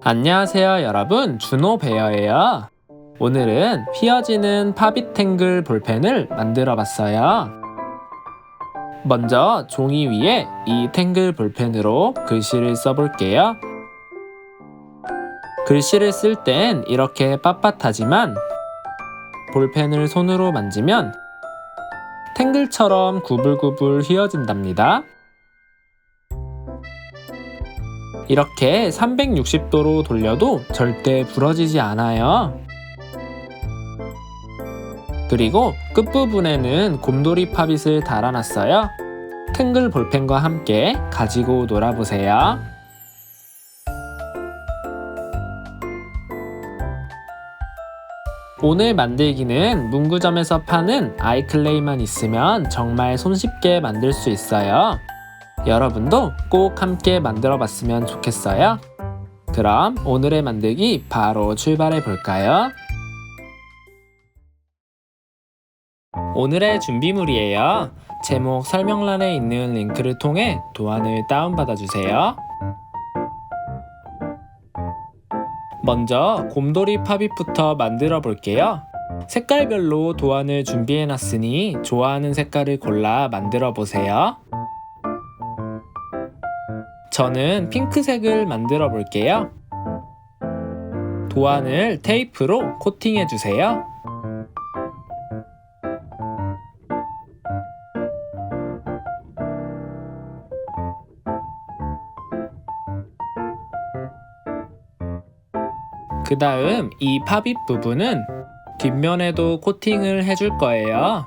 안녕하세요 여러분, 준호베어예요. 오늘은 휘어지는 파빗탱글 볼펜을 만들어 봤어요. 먼저 종이 위에 이 탱글 볼펜으로 글씨를 써볼게요. 글씨를 쓸 땐 이렇게 빳빳하지만 볼펜을 손으로 만지면 탱글처럼 구불구불 휘어진답니다. 이렇게 360도로 돌려도 절대 부러지지 않아요. 그리고 끝부분에는 곰돌이 팝잇을 달아놨어요. 탱글 볼펜과 함께 가지고 놀아보세요. 오늘 만들기는 문구점에서 파는 아이클레이만 있으면 정말 손쉽게 만들 수 있어요. 여러분도 꼭 함께 만들어 봤으면 좋겠어요. 그럼 오늘의 만들기 바로 출발해 볼까요? 오늘의 준비물이에요. 제목 설명란에 있는 링크를 통해 도안을 다운받아 주세요. 먼저 곰돌이 팝잇부터 만들어 볼게요. 색깔별로 도안을 준비해 놨으니 좋아하는 색깔을 골라 만들어 보세요. 저는 핑크색을 만들어 볼게요. 도안을 테이프로 코팅해 주세요. 그 다음 이 팝잇 부분은 뒷면에도 코팅을 해줄 거예요.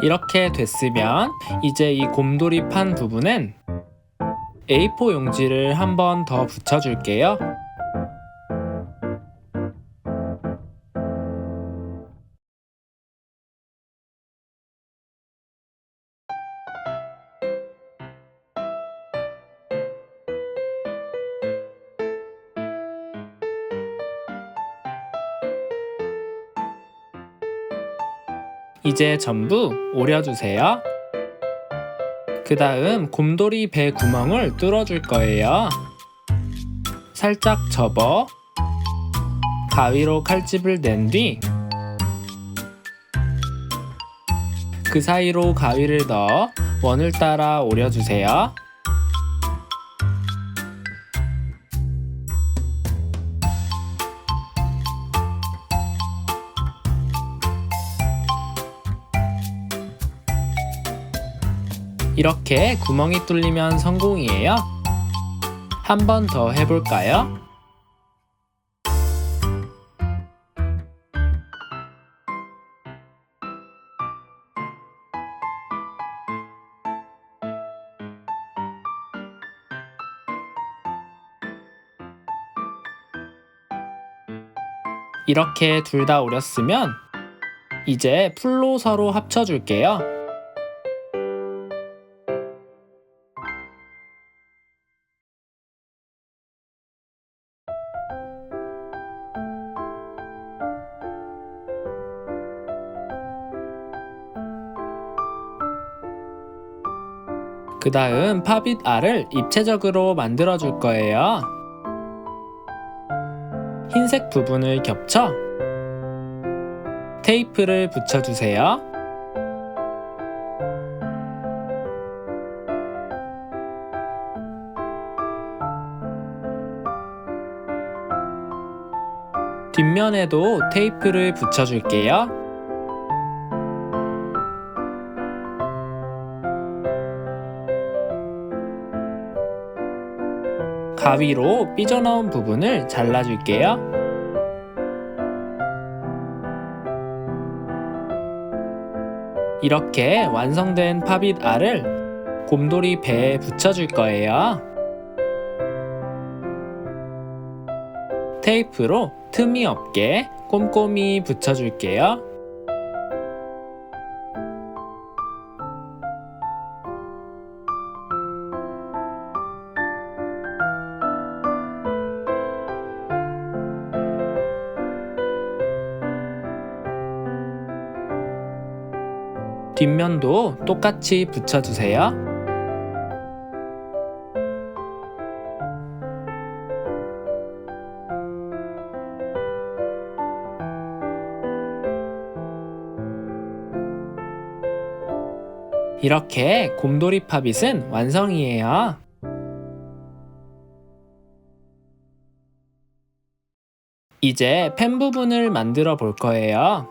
이렇게 됐으면 이제 이 곰돌이 판 부분엔 A4 용지를 한 번 더 붙여줄게요. 이제 전부 오려주세요. 그 다음 곰돌이 배 구멍을 뚫어줄 거예요. 살짝 접어 가위로 칼집을 낸 뒤 그 사이로 가위를 넣어 원을 따라 오려주세요. 이렇게 구멍이 뚫리면 성공이에요. 한 번 더 해볼까요? 이렇게 둘 다 오렸으면 이제 풀로 서로 합쳐줄게요. 그 다음 팝잇 알을 입체적으로 만들어 줄 거예요. 흰색 부분을 겹쳐 테이프를 붙여주세요. 뒷면에도 테이프를 붙여줄게요. 가위로 삐져나온 부분을 잘라줄게요. 이렇게 완성된 팝잇 알을 곰돌이 배에 붙여줄 거예요. 테이프로 틈이 없게 꼼꼼히 붙여줄게요. 뒷면도 똑같이 붙여주세요. 이렇게 곰돌이 팝잇은 완성이에요. 이제 펜 부분을 만들어 볼 거예요.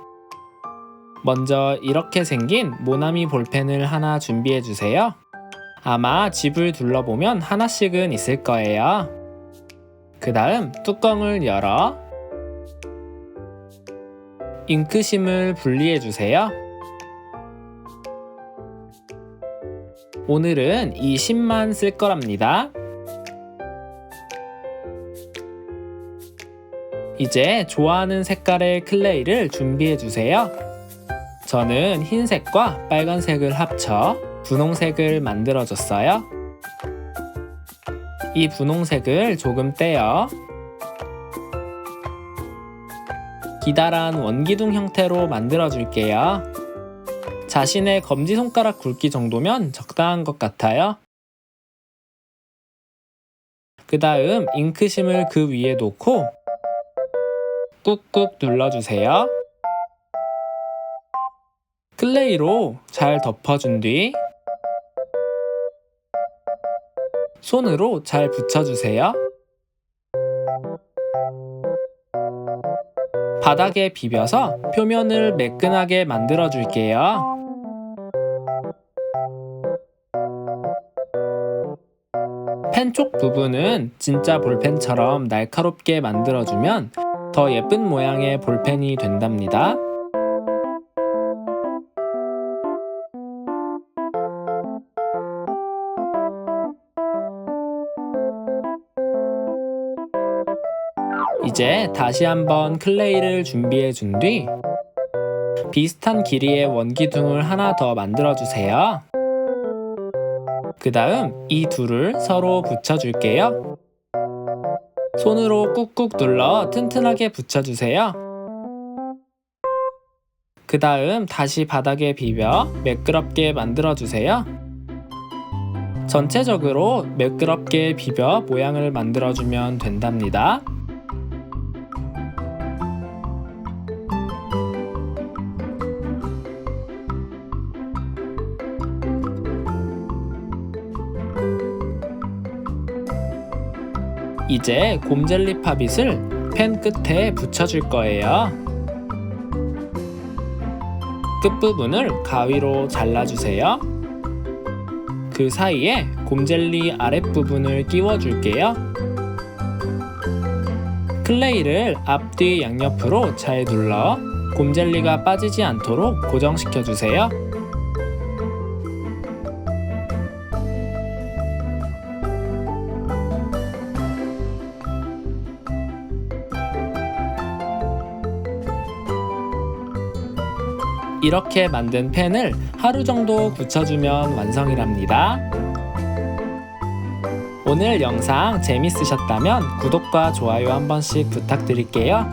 먼저 이렇게 생긴 모나미 볼펜을 하나 준비해 주세요. 아마 집을 둘러보면 하나씩은 있을 거예요. 그 다음 뚜껑을 열어 잉크심을 분리해 주세요. 오늘은 이 심만 쓸 거랍니다. 이제 좋아하는 색깔의 클레이를 준비해 주세요. 저는 흰색과 빨간색을 합쳐 분홍색을 만들어줬어요. 이 분홍색을 조금 떼어 기다란 원기둥 형태로 만들어줄게요. 자신의 검지손가락 굵기 정도면 적당한 것 같아요. 그 다음 잉크심을 그 위에 놓고 꾹꾹 눌러주세요. 클레이로 잘 덮어준 뒤 손으로 잘 붙여주세요. 바닥에 비벼서 표면을 매끈하게 만들어줄게요. 펜 쪽 부분은 진짜 볼펜처럼 날카롭게 만들어주면 더 예쁜 모양의 볼펜이 된답니다. 이제 다시 한번 클레이를 준비해 준 뒤 비슷한 길이의 원기둥을 하나 더 만들어 주세요. 그 다음 이 둘을 서로 붙여줄게요. 손으로 꾹꾹 눌러 튼튼하게 붙여주세요. 그 다음 다시 바닥에 비벼 매끄럽게 만들어주세요. 전체적으로 매끄럽게 비벼 모양을 만들어주면 된답니다. 이제 곰젤리 팝잇을 펜 끝에 붙여줄 거예요. 끝부분을 가위로 잘라주세요. 그 사이에 곰젤리 아랫부분을 끼워줄게요. 클레이를 앞뒤 양옆으로 잘 눌러 곰젤리가 빠지지 않도록 고정시켜주세요. 이렇게 만든 펜을 하루 정도 굳혀주면 완성이랍니다. 오늘 영상 재밌으셨다면 구독과 좋아요 한 번씩 부탁드릴게요.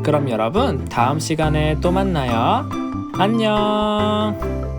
그럼 여러분 다음 시간에 또 만나요. 안녕.